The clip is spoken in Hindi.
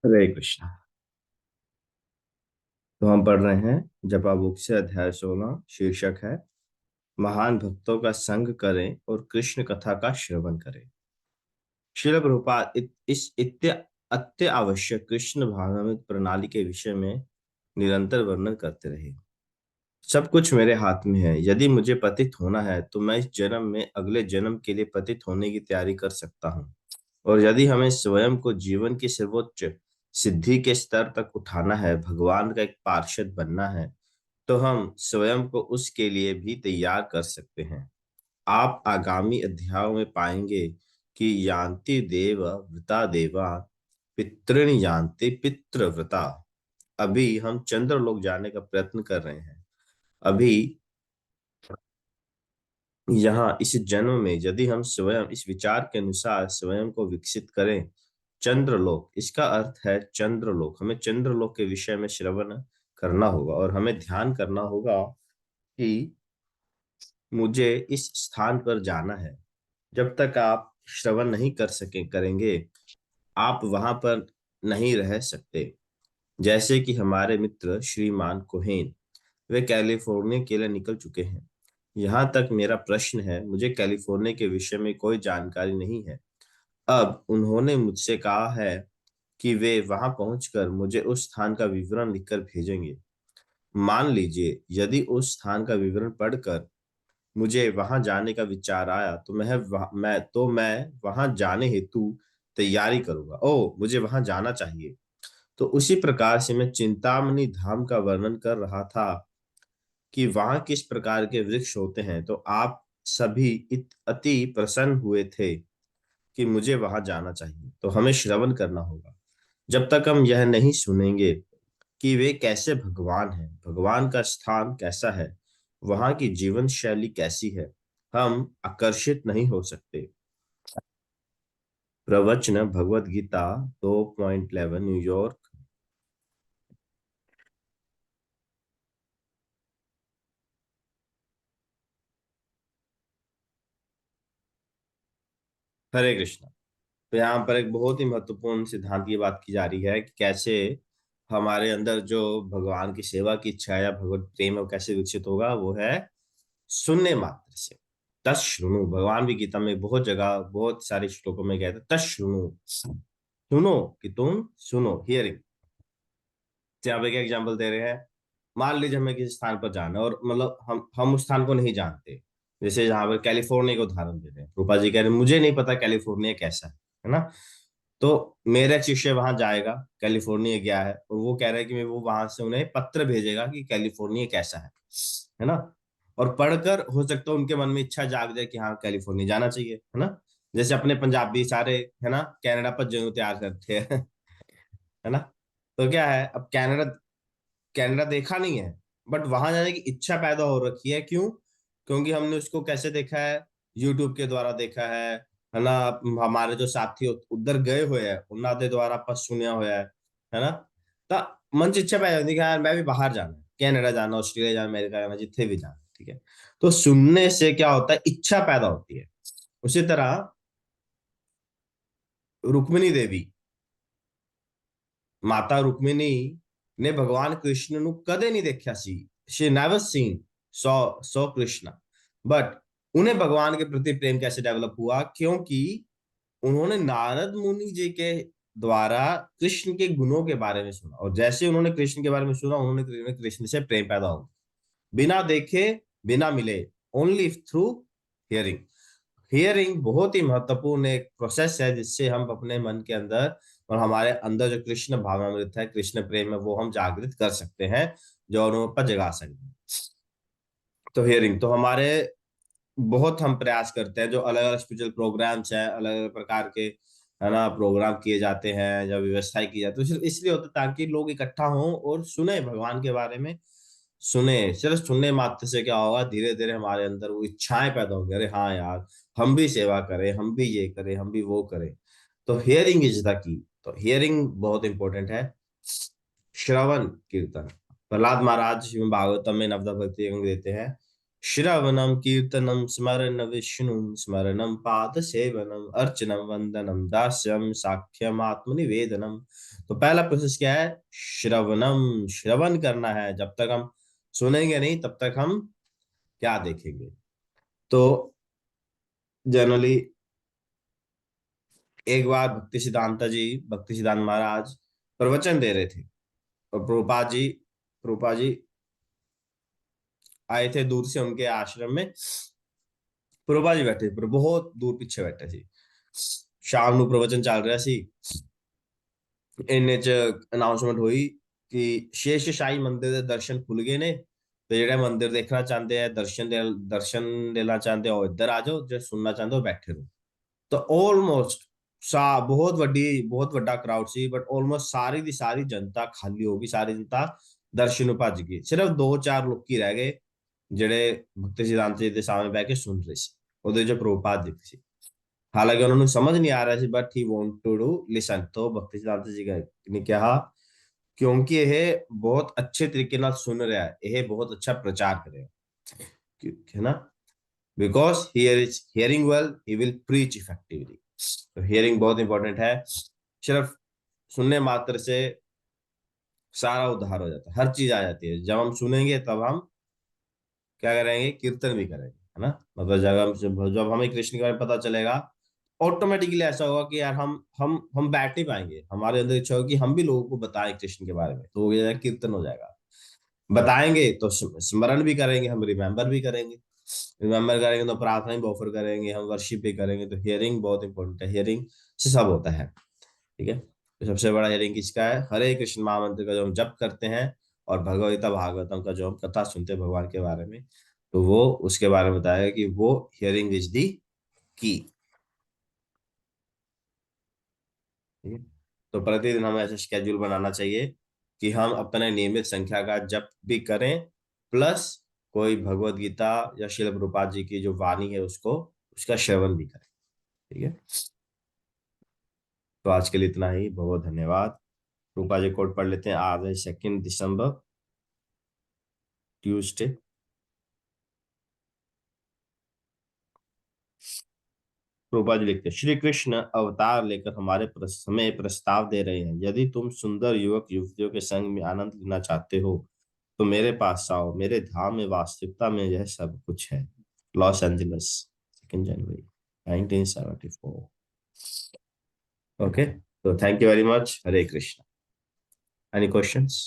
हरे कृष्णा। तो हम पढ़ रहे हैं जपा बुक से अध्याय 16। शीर्षक है महान भक्तों का संग करें और कृष्ण कथा का श्रवण करें। श्रील प्रभुपाद इस अत्य आवश्यक कृष्ण भावनामृत प्रणाली के विषय में निरंतर वर्णन करते रहे। सब कुछ मेरे हाथ में है। यदि मुझे पतित होना है तो मैं इस जन्म में अगले जन्म के लिए पतित होने की तैयारी कर सकता हूँ। और यदि हमें स्वयं को जीवन की सर्वोच्च सिद्धि के स्तर तक उठाना है, भगवान का एक पार्षद बनना है, तो हम स्वयं को उसके लिए भी तैयार कर सकते हैं। आप आगामी अध्यायों में पाएंगे कि यान्ति देव वृता देवा पितृण यान्ति पितृव्रता। अभी हम चंद्रलोक जाने का प्रयत्न कर रहे हैं। अभी यहाँ इस जन्म में यदि हम स्वयं इस विचार के अनुसार स्वयं को विकसित करें, चंद्रलोक, इसका अर्थ है चंद्रलोक, हमें चंद्रलोक के विषय में श्रवण करना होगा और हमें ध्यान करना होगा कि मुझे इस स्थान पर जाना है। जब तक आप श्रवण नहीं कर सके करेंगे, आप वहां पर नहीं रह सकते। जैसे कि हमारे मित्र श्रीमान कोहेन, वे कैलिफोर्निया के लिए निकल चुके हैं। यहाँ तक मेरा प्रश्न है, मुझे कैलिफोर्निया के विषय में कोई जानकारी नहीं है। अब उन्होंने मुझसे कहा है कि वे वहां पहुंचकर मुझे उस स्थान का विवरण लिखकर भेजेंगे। मान लीजिए यदि उस स्थान का विवरण पढ़कर मुझे वहां जाने का विचार आया तो मैं वहां जाने हेतु तैयारी करूंगा। ओ, मुझे वहां जाना चाहिए। तो उसी प्रकार से मैं चिंतामणि धाम का वर्णन कर रहा था कि वहां किस प्रकार के वृक्ष होते हैं, तो आप सभी अति प्रसन्न हुए थे कि मुझे वहां जाना चाहिए। तो हमें श्रवण करना होगा। जब तक हम यह नहीं सुनेंगे कि वे कैसे भगवान हैं, भगवान का स्थान कैसा है, वहां की जीवन शैली कैसी है, हम आकर्षित नहीं हो सकते। प्रवचन भगवत गीता 2.11 न्यूयॉर्क। हरे कृष्णा। तो यहाँ पर एक बहुत ही महत्वपूर्ण सिद्धांत की बात की जा रही है कि कैसे हमारे अंदर जो भगवान की सेवा की इच्छा है या भगवत प्रेम है वो कैसे विकसित होगा। वो है सुनने मात्र से। तत् भगवान भी गीता में बहुत जगह बहुत सारे श्लोकों में कहते हैं तत् सुनो, कि तुम सुनो, हियरिंग। यहाँ पे क्या एग्जाम्पल दे रहे हैं, मान लीजिए हमें किसी स्थान पर जाना है और मतलब हम उस स्थान को नहीं जानते। जैसे यहाँ पर कैलिफोर्निया का उदाहरण दे रहे हैं, रूपा जी कह रहे हैं मुझे नहीं पता कैलिफोर्निया कैसा है ना। तो मेरा एक शिष्य वहां जाएगा, कैलिफोर्निया गया है, और वो कह रहा है कि मैं वो वहां से उन्हें पत्र भेजेगा कि कैलिफोर्निया कैसा है ना। और पढ़कर हो सकता है उनके मन में इच्छा जाग जाए कि हाँ कैलिफोर्निया जाना चाहिए, है ना। जैसे अपने पंजाबी सारे, है ना, कनाडा पर जो तैयार करते हैं है ना। तो क्या है, अब कनाडा कनाडा देखा नहीं है, बट वहां जाने की इच्छा पैदा हो रखी है। क्यों? क्योंकि हमने उसको कैसे देखा है, यूट्यूब के द्वारा देखा है ना। हमारे जो साथी उधर गए हुए हैं उन्होंने द्वारा पर सुना हुआ है ना। तो मन से इच्छा पैदा होती है कि यार मैं भी बाहर जाना है, कनाडा जाना, ऑस्ट्रेलिया जाना, अमेरिका जाना, जिथे भी जाना, ठीक है। तो सुनने से क्या होता है, इच्छा पैदा होती है। उसी तरह रुक्मिणी देवी, माता रुक्मिणी ने भगवान कृष्ण नु कदे नहीं देखा सी। She never seen saw saw Krishna. But उन्हें भगवान के प्रति प्रेम कैसे डेवलप हुआ? क्योंकि उन्होंने नारद मुनि जी के द्वारा कृष्ण के गुणों के बारे में सुना, और जैसे उन्होंने कृष्ण के बारे में सुना, उन्होंने कृष्ण से प्रेम पैदा हो, बिना देखे, बिना मिले, ओनली थ्रू हियरिंग। हियरिंग बहुत ही महत्वपूर्ण एक प्रोसेस है जिससे हम अपने मन के अंदर और हमारे अंदर जो कृष्ण भावनामृत है, कृष्ण प्रेम है, वो हम जागृत कर सकते हैं, जो उन पर जगा सकते हैं। तो हियरिंग तो हमारे बहुत हम प्रयास करते हैं, जो अलग अलग स्पिरिचुअल प्रोग्राम्स हैं, अलग अलग प्रकार के, है ना, प्रोग्राम किए जाते हैं, जब व्यवस्थाएं की जाती है, तो सिर्फ इसलिए होता है ताकि लोग इकट्ठा हों और सुने भगवान के बारे में। सुने, सिर्फ सुनने मात्र से क्या होगा, धीरे धीरे हमारे अंदर वो इच्छाएं पैदा होंगी, अरे हाँ यार, हम भी सेवा करें, हम भी ये करें, हम भी वो करें। तो हियरिंग इज द की। तो हियरिंग बहुत इंपॉर्टेंट है। श्रवण कीर्तन, प्रहलाद महाराज श्रीमद् भागवतम में नवदा भक्ति अंग देते हैं श्रवणम कीर्तनम स्मरण विष्णु स्मरणम पाद सेवनम अर्चनम वंदनम दास्यम साख्यम आत्मनिवेदनम। तो पहला प्रोसेस क्या है? श्रवणम, श्रवण करना है। जब तक हम सुनेंगे नहीं तब तक हम क्या देखेंगे? तो जनरली एक बार भक्ति सिद्धांत महाराज प्रवचन दे रहे थे, और प्रभुपाद जी आए थे दूर से उनके आश्रम में। प्रभुपाद जी बैठे थे, पर बहुत दूर पीछे बैठे थे। शाम ਨੂੰ प्रवचन चल रहा सी। ਇੰਨੇ ਚ ਅਨਾਉਂਸਮੈਂਟ ਹੋਈ ਕਿ ਸ਼ੇਸ਼ ਸ਼ਾਹੀ ਮੰਦਿਰ ਦੇ ਦਰਸ਼ਨ ਖੁੱਲ ਗਏ ਨੇ, ਤੇ ਜਿਹੜੇ ਮੰਦਿਰ ਦੇਖਣਾ ਚਾਹੁੰਦੇ ਆ, ਦਰਸ਼ਨ ਲੈਣਾ ਚਾਹੁੰਦੇ ਹੋ ਇੱਧਰ ਆ ਜਾਓ, ਜੇ ਸੁਣਨਾ ਚਾਹੁੰਦੇ ਹੋ ਬੈਠੇ ਰਹੋ। ਤਾਂ ਆਲਮੋਸਟ ਬਹੁਤ ਵੱਡਾ ਕਰਾਊਡ ਸੀ, ਬਟ ਆਲਮੋਸਟ ਸਾਰੀ ਦੀ ਸਾਰੀ ਜਨਤਾ ਖਾਲੀ ਹੋ ਗਈ, ਸਾਰੀ ਜਨਤਾ ਦਰਸ਼ਨ ਨੂੰ ਭੱਜ ਗਈ। ਸਿਰਫ ਦੋ ਚਾਰ ਲੋਕੀ ਰਹਿ ਗਏ ਜਿਹੜੇ ਭਗਤ ਸਿਧਾਂਤ ਜੀ ਦੇ ਸਾਹਮਣੇ ਬਹਿ ਕੇ ਸੁਣ ਰਹੇ ਸੀ। ਉਹਦੇ ਚ ਪ੍ਰਭੂਪਾਦ ਜੀ ਸੀ। ਹਾਲਾਂਕਿ ਉਹਨਾਂ ਨੂੰ ਸਮਝ ਨਹੀਂ ਆ ਰਿਹਾ ਸੀ, but he want to do listen. ਤੋਂ ਭਗਤ ਸਿਧਾਂਤ ਜੀ ਨੇ ਕਿਹਾ, ਕਿਉਂਕਿ ਇਹ ਬਹੁਤ ਅੱਛੇ ਤਰੀਕੇ ਨਾਲ ਸੁਣ ਰਿਹਾ ਹੈ, ਇਹ ਬਹੁਤ ਅੱਛਾ ਪ੍ਰਚਾਰ ਕਰੇਗਾ, है ना? Because here is hearing well he will preach effectively. तो हियरिंग बहुत इंपॉर्टेंट है। सिर्फ सुनने मात्र से सारा उद्धार हो जाता है, हर चीज आ जाती है। जब हम सुनेंगे तब हम क्या करेंगे? कीर्तन भी करेंगे, है ना? मतलब जब हमें कृष्ण के बारे में पता चलेगा, ऑटोमेटिकली ऐसा होगा कि यार हम बैठ नहीं पाएंगे, हमारे अंदर इच्छा होगी कि हम भी लोगों को बताएं कृष्ण के बारे में। तो वो ये कीर्तन हो जाएगा। बताएंगे तो स्मरण भी करेंगे, हम रिमेम्बर भी करेंगे। रिमेम्बर करेंगे तो प्रार्थना भी ऑफर करेंगे, हम वर्शिप भी करेंगे। तो हियरिंग बहुत इंपॉर्टेंट है, हियरिंग से सब होता है। ठीक है? तो सबसे बड़ा हियरिंग किसका है? हरे कृष्ण महामंत्र का जो हम जप करते हैं, और भगवगीता भागवतम का जो हम कथा सुनते हैं भगवान के बारे में, तो वो उसके बारे में बताया कि वो हियरिंग इज दी की। ठीक है? तो प्रतिदिन हमें ऐसा शेड्यूल बनाना चाहिए कि हम अपने नियमित संख्या का जप भी करें, प्लस कोई भगवत गीता या श्रील प्रभुपाद जी की जो वाणी है उसको उसका श्रवण भी करें। ठीक है? तो आज के लिए इतना ही, बहुत बहुत धन्यवाद। प्रभुपाद जी कोट पढ़ लेते हैं। आज है 2 दिसंबर, ट्यूसडे। प्रभुपाद जी लिखते हैं, श्री कृष्ण अवतार लेकर हमें प्रस्ताव दे रहे हैं, यदि तुम सुंदर युवक युवतियों के संग में आनंद लेना चाहते हो तो मेरे पास आओ, मेरे धाम में वास्तविकता में यह सब कुछ है। लॉस एंजलिस, 2 जनवरी 1974। ओके, तो thank you very much. Hare Krishna. Any questions?